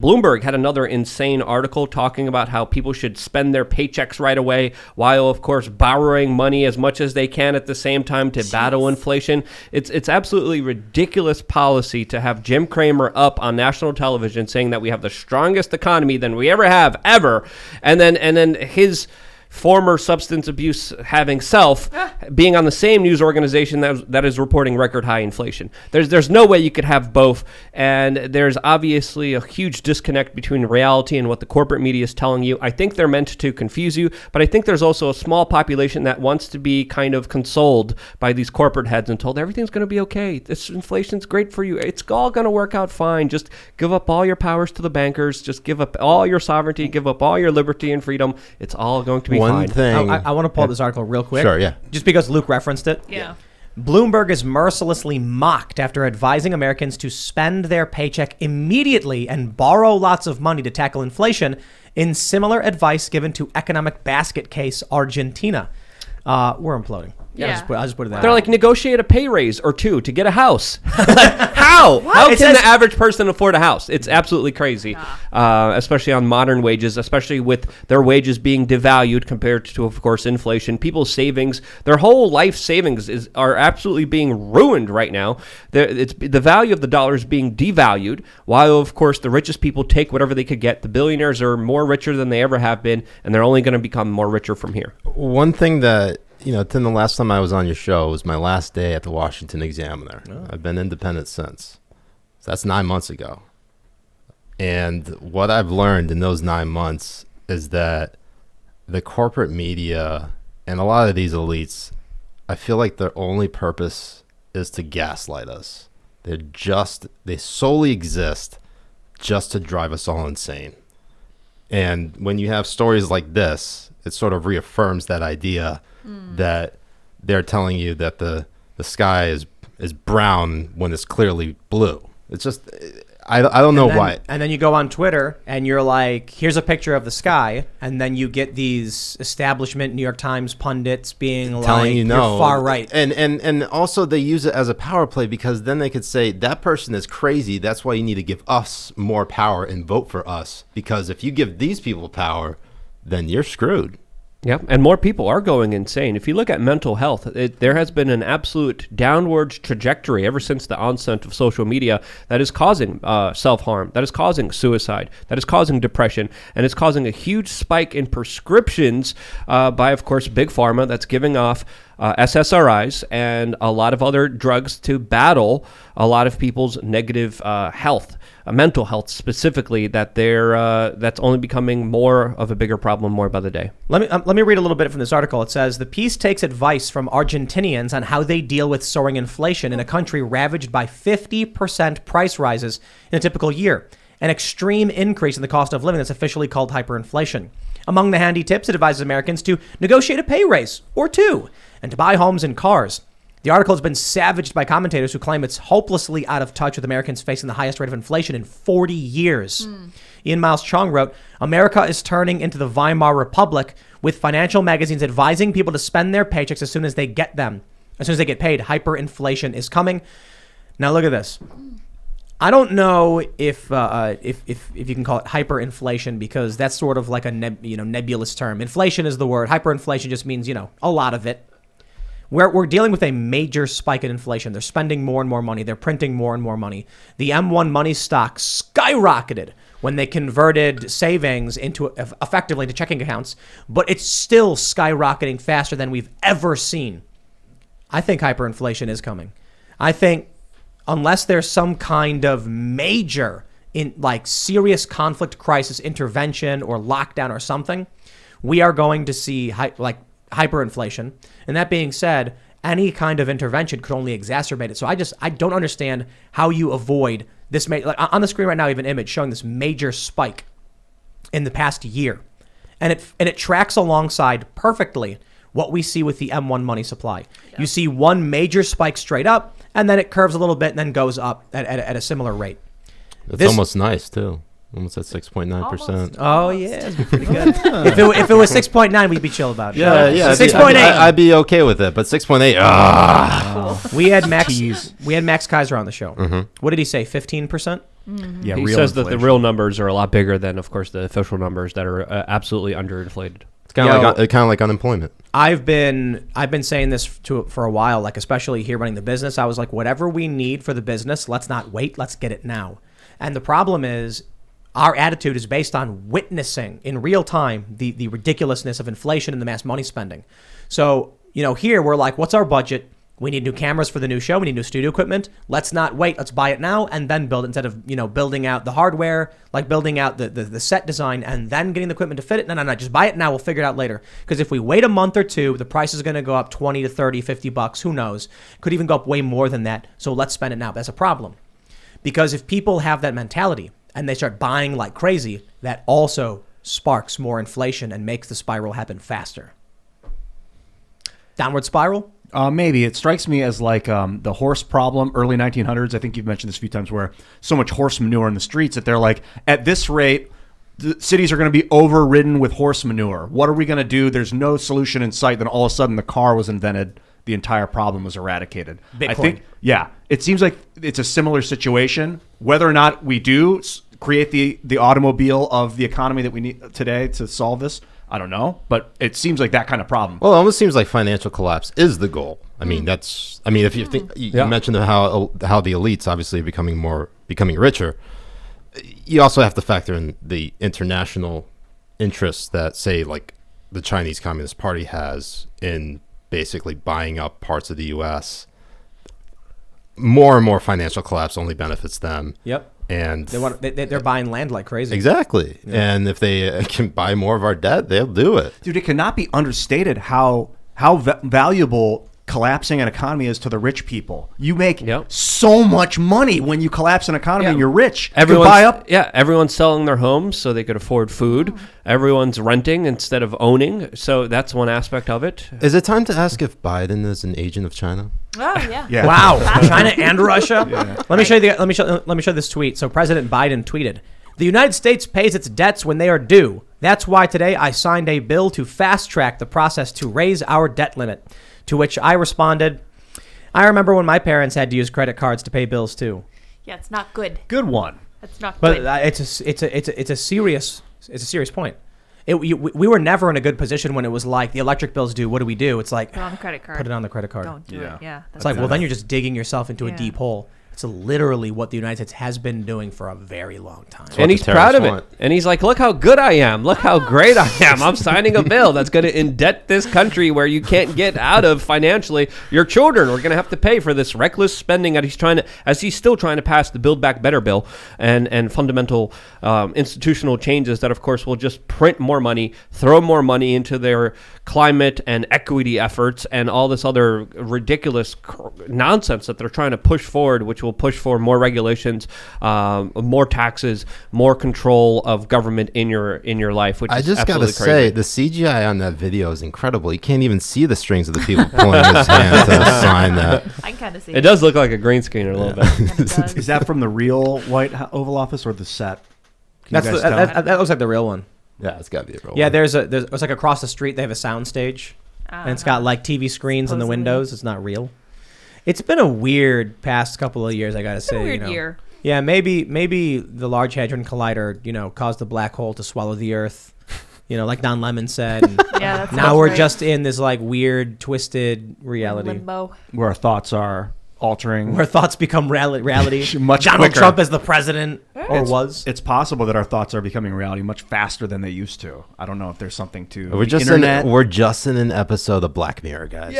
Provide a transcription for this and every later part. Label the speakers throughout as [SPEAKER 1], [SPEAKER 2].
[SPEAKER 1] Bloomberg had another insane article talking about how people should spend their paychecks right away while, of course, borrowing money as much as they can at the same time to battle inflation. It's absolutely ridiculous policy to have Jim Cramer up on national television saying that we have the strongest economy than we ever, and then his former substance abuse having self being on the same news organization that is reporting record high inflation. There's no way you could have both, and there's obviously a huge disconnect between reality and what the corporate media is telling you. I think they're meant to confuse you, but I think there's also a small population that wants to be kind of consoled by these corporate heads and told everything's going to be okay. This inflation's great for you. It's all going to work out fine. Just give up all your powers to the bankers. Just give up all your sovereignty. Give up all your liberty and freedom. It's all going to be
[SPEAKER 2] One
[SPEAKER 1] fine.
[SPEAKER 2] thing.
[SPEAKER 3] I want to pull up this article real quick.
[SPEAKER 2] Sure, yeah.
[SPEAKER 3] Just because Luke referenced it.
[SPEAKER 4] Yeah.
[SPEAKER 3] Bloomberg is mercilessly mocked after advising Americans to spend their paycheck immediately and borrow lots of money to tackle inflation in similar advice given to economic basket case Argentina. We're imploding.
[SPEAKER 4] Yeah.
[SPEAKER 3] I'll just put it that
[SPEAKER 1] They're
[SPEAKER 3] way.
[SPEAKER 1] like, negotiate a pay raise or two to get a house. Like, how? How can the average person afford a house? It's absolutely crazy, especially on modern wages, especially with their wages being devalued compared to, of course, inflation. People's savings, their whole life savings are absolutely being ruined right now. The value of the dollar is being devalued, while, of course, the richest people take whatever they could get. The billionaires are more richer than they ever have been, and they're only going to become more richer from here.
[SPEAKER 2] One thing that, Tim, the last time I was on your show was my last day at the Washington Examiner. Oh. I've been independent since. So that's 9 months ago. And what I've learned in those 9 months is that the corporate media and a lot of these elites, I feel like their only purpose is to gaslight us. They solely exist just to drive us all insane. And when you have stories like this, it sort of reaffirms that idea that they're telling you that the sky is brown when it's clearly blue. It's just, I don't know why.
[SPEAKER 3] And then you go on Twitter and you're like, here's a picture of the sky. And then you get these establishment New York Times pundits being
[SPEAKER 2] telling
[SPEAKER 3] like,
[SPEAKER 2] you're
[SPEAKER 3] far right.
[SPEAKER 2] And also they use it as a power play because then they could say that person is crazy. That's why you need to give us more power and vote for us. Because if you give these people power, then you're screwed.
[SPEAKER 1] Yep, and more people are going insane. If you look at mental health, there has been an absolute downward trajectory ever since the onset of social media that is causing self-harm, that is causing suicide, that is causing depression, and it's causing a huge spike in prescriptions by, of course, Big Pharma that's giving off SSRIs and a lot of other drugs to battle a lot of people's negative health, mental health specifically, that's only becoming more of a bigger problem more by the day.
[SPEAKER 3] Let me read a little bit from this article. It says, the piece takes advice from Argentinians on how they deal with soaring inflation in a country ravaged by 50% price rises in a typical year, an extreme increase in the cost of living that's officially called hyperinflation. Among the handy tips, it advises Americans to negotiate a pay raise or two and to buy homes and cars. The article has been savaged by commentators who claim it's hopelessly out of touch with Americans facing the highest rate of inflation in 40 years. Ian Miles Chong wrote, America is turning into the Weimar Republic, with financial magazines advising people to spend their paychecks as soon as they get them. As soon as they get paid, hyperinflation is coming. Now look at this. I don't know if you can call it hyperinflation because that's sort of like a nebulous term. Inflation is the word. Hyperinflation just means, a lot of it. We're dealing with a major spike in inflation. They're spending more and more money. They're printing more and more money. The M1 money stock skyrocketed when they converted savings effectively into checking accounts, but it's still skyrocketing faster than we've ever seen. I think hyperinflation is coming. I think unless there's some kind of major serious conflict, crisis, intervention, or lockdown or something, we are going to see hyperinflation. And that being said, any kind of intervention could only exacerbate it. So I don't understand how you avoid this. On the screen right now, we have an image showing this major spike in the past year. And it tracks alongside perfectly what we see with the M1 money supply. Yeah. You see one major spike straight up, and then it curves a little bit and then goes up at a similar rate.
[SPEAKER 2] It's almost nice, too. Almost at 6.9%.
[SPEAKER 3] Oh, yeah. It's pretty good. if it was 6.9, we'd be chill about it.
[SPEAKER 2] Yeah.
[SPEAKER 3] 6.8.
[SPEAKER 2] I'd be okay with it, but 6.8,
[SPEAKER 3] We had Max Kaiser on the show. Mm-hmm. What did he say, 15%?
[SPEAKER 4] Yeah,
[SPEAKER 1] He
[SPEAKER 4] real
[SPEAKER 1] says that the
[SPEAKER 4] inflation.
[SPEAKER 1] real numbers are a lot bigger than, of course, the official numbers that are absolutely underinflated.
[SPEAKER 2] It's kind of like unemployment.
[SPEAKER 3] I've been saying this for a while, like especially here running the business. I was like, whatever we need for the business, let's not wait, let's get it now. And the problem is our attitude is based on witnessing in real time the ridiculousness of inflation and the mass money spending. So, here we're like, what's our budget? We need new cameras for the new show. We need new studio equipment. Let's not wait. Let's buy it now and then build it instead of, building out the hardware, like building out the set design and then getting the equipment to fit it. No, just buy it now. We'll figure it out later. Because if we wait a month or two, the price is going to go up 20 to 30, $50. Who knows? Could even go up way more than that. So let's spend it now. That's a problem. Because if people have that mentality and they start buying like crazy, that also sparks more inflation and makes the spiral happen faster. Downward spiral?
[SPEAKER 4] Maybe. It strikes me as like the horse problem, early 1900s. I think you've mentioned this a few times, where so much horse manure in the streets that they're like, at this rate, the cities are going to be overridden with horse manure. What are we going to do? There's no solution in sight. Then all of a sudden the car was invented. The entire problem was eradicated.
[SPEAKER 3] Bitcoin.
[SPEAKER 4] I think, it seems like it's a similar situation. Whether or not we do create the automobile of the economy that we need today to solve this, I don't know, but it seems like that kind of problem.
[SPEAKER 2] Well, it almost seems like financial collapse is the goal. I mean, if you think you mentioned how the elites obviously are becoming richer, you also have to factor in the international interests that, say, like the Chinese Communist Party has in basically buying up parts of the U.S. More and more financial collapse only benefits them.
[SPEAKER 3] Yep.
[SPEAKER 2] And
[SPEAKER 3] they're buying land like crazy.
[SPEAKER 2] Exactly. Yeah. And if they can buy more of our debt, they'll do it.
[SPEAKER 4] Dude, it cannot be understated how valuable collapsing an economy is to the rich people. You make so much money when you collapse an economy and you're rich.
[SPEAKER 1] Everyone's selling their homes so they could afford food. Everyone's renting instead of owning. So that's one aspect of it.
[SPEAKER 2] Is it time to ask if Biden is an agent of China?
[SPEAKER 5] Oh yeah.
[SPEAKER 3] Wow. China and Russia. Yeah. Let me show this tweet. So President Biden tweeted, "The United States pays its debts when they are due. That's why today I signed a bill to fast track the process to raise our debt limit." To which I responded, "I remember when my parents had to use credit cards to pay bills too."
[SPEAKER 5] Yeah, it's not good.
[SPEAKER 4] Good one.
[SPEAKER 5] That's not
[SPEAKER 3] But
[SPEAKER 5] good.
[SPEAKER 3] it's a serious point. We were never in a good position when it was like the electric bills due. What do we do? It's like
[SPEAKER 5] Put it on the credit card.
[SPEAKER 3] put it on the credit card.
[SPEAKER 5] Don't do it. Yeah.
[SPEAKER 3] It's like, well, then you're just digging yourself into a
[SPEAKER 5] Yeah.
[SPEAKER 3] deep hole. It's literally what the United States has been doing for a very long time.
[SPEAKER 1] And he's proud of it. And he's like, look how good I am. Look how great I am. I'm signing a bill that's going to indebt this country where you can't get out of financially. Your children are going to have to pay for this reckless spending that he's still trying to pass the Build Back Better bill and fundamental institutional changes that, of course, will just print more money, throw more money into their climate and equity efforts and all this other ridiculous nonsense that they're trying to push forward, which will push for more regulations, more taxes, more control of government in your life. Which
[SPEAKER 2] I
[SPEAKER 1] is
[SPEAKER 2] just gotta
[SPEAKER 1] absolutely
[SPEAKER 2] say,
[SPEAKER 1] crazy.
[SPEAKER 2] the CGI on that video is incredible. You can't even see the strings of the people pulling his hand to sign that.
[SPEAKER 5] I can kind of see
[SPEAKER 1] It does look like a green screen a little bit.
[SPEAKER 5] Kinda does.
[SPEAKER 4] Is that from the real Oval Office or the set? Can you guys tell?
[SPEAKER 3] That looks like the real one.
[SPEAKER 2] Yeah, it's gotta be a real
[SPEAKER 3] Yeah,
[SPEAKER 2] one.
[SPEAKER 3] it's like across the street they have a sound stage, and it's got like TV screens in the
[SPEAKER 5] Supposedly.
[SPEAKER 3] windows. It's not real. It's been a weird past couple of years, I gotta say.
[SPEAKER 5] a weird year.
[SPEAKER 3] Yeah, maybe the Large Hadron Collider, caused the black hole to swallow the Earth, like Don Lemon said. And
[SPEAKER 5] Yeah, that's
[SPEAKER 3] now we're just in this like weird, twisted reality
[SPEAKER 5] limbo.
[SPEAKER 4] Where our thoughts are altering.
[SPEAKER 3] where thoughts become reality.
[SPEAKER 4] Much
[SPEAKER 3] Donald
[SPEAKER 4] quicker.
[SPEAKER 3] Trump as the president, or was.
[SPEAKER 4] It's possible that our thoughts are becoming reality much faster than they used to. I don't know if there's something to
[SPEAKER 2] We're
[SPEAKER 4] the
[SPEAKER 2] just
[SPEAKER 4] internet.
[SPEAKER 2] we're just in an episode of Black Mirror, guys.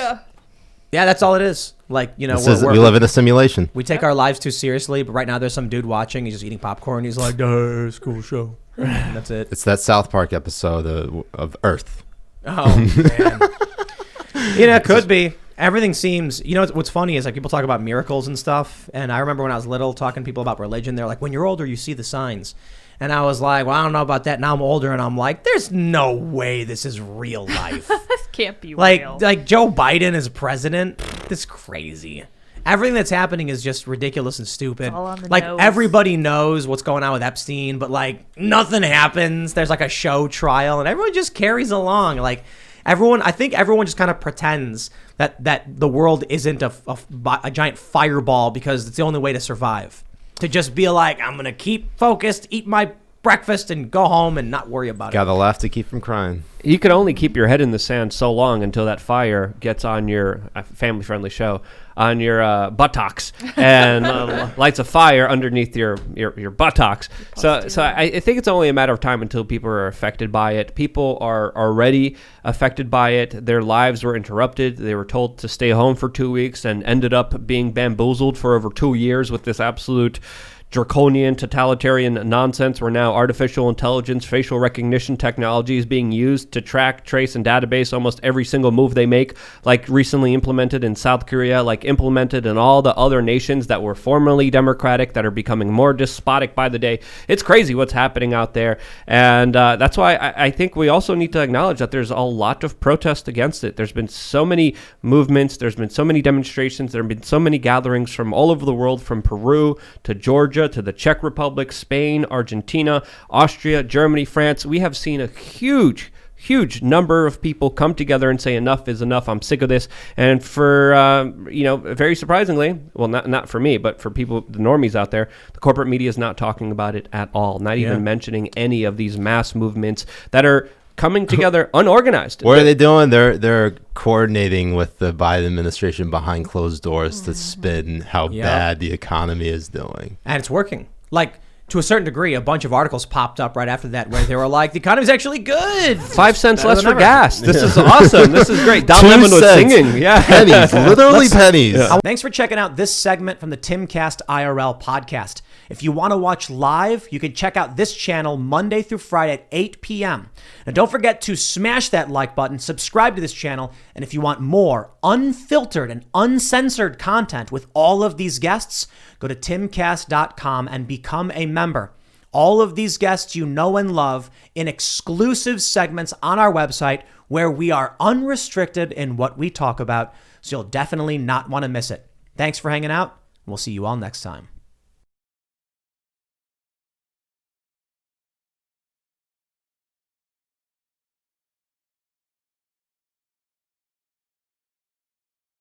[SPEAKER 3] Yeah, that's all it is. Like,
[SPEAKER 2] We live in a simulation.
[SPEAKER 3] we take our lives too seriously, but right now there's some dude watching. He's just eating popcorn. He's like, "Duh, it's a cool show." And that's it.
[SPEAKER 2] It's that South Park episode of Earth.
[SPEAKER 3] Oh, man. It could be. Everything seems, what's funny is like people talk about miracles and stuff. And I remember when I was little talking to people about religion, they're like, when you're older, you see the signs. And I was like, well, I don't know about that. Now I'm older and I'm like, there's no way this is real life.
[SPEAKER 5] This can't be
[SPEAKER 3] like
[SPEAKER 5] real.
[SPEAKER 3] Joe Biden as president. This is crazy. Everything that's happening is just ridiculous and stupid.
[SPEAKER 5] It's all on the
[SPEAKER 3] like
[SPEAKER 5] nose.
[SPEAKER 3] everybody knows what's going on with Epstein, but like nothing happens. There's like a show trial and everyone just carries along. Like I think everyone just kind of pretends that the world isn't a giant fireball because it's the only way to survive. to just be like, I'm going to keep focused, eat my breakfast, and go home and not worry about it.
[SPEAKER 2] Gotta laugh to keep from crying.
[SPEAKER 1] You can only keep your head in the sand so long until that fire gets on your family-friendly show, on your buttocks, and lights a fire underneath your buttocks. So I think it's only a matter of time until people are affected by it. People are already affected by it. Their lives were interrupted. They were told to stay home for 2 weeks and ended up being bamboozled for over 2 years with this absolute draconian totalitarian nonsense where now artificial intelligence, facial recognition technology is being used to track, trace, and database almost every single move they make, like recently implemented in South Korea, like implemented in all the other nations that were formerly democratic that are becoming more despotic by the day. It's crazy what's happening out there. And that's why I think we also need to acknowledge that there's a lot of protest against it. There's been so many movements. There's been so many demonstrations. There have been so many gatherings from all over the world, from Peru to Georgia to the Czech Republic, Spain, Argentina, Austria, Germany, France. We have seen a huge number of people come together and say enough is enough. I'm sick of this. And for, very surprisingly, well, not for me, but for people, the normies out there, the corporate media is not talking about it at all, not even mentioning any of these mass movements that are coming together unorganized.
[SPEAKER 2] What are they doing? They're coordinating with the Biden administration behind closed doors to spin how bad the economy is doing.
[SPEAKER 3] And it's working. Like, to a certain degree, a bunch of articles popped up right after that where they were like, the economy's actually good.
[SPEAKER 1] 5 cents less for gas. This is awesome. This is great. Don
[SPEAKER 2] 2
[SPEAKER 1] Lemon was
[SPEAKER 2] cents.
[SPEAKER 1] singing. Yeah.
[SPEAKER 2] Pennies, literally pennies.
[SPEAKER 3] Thanks for checking out this segment from the Timcast IRL podcast. If you want to watch live, you can check out this channel Monday through Friday at 8 p.m. And don't forget to smash that like button, subscribe to this channel, and if you want more unfiltered and uncensored content with all of these guests, go to timcast.com and become a member. All of these guests you know and love in exclusive segments on our website where we are unrestricted in what we talk about, so you'll definitely not want to miss it. Thanks for hanging out. We'll see you all next time.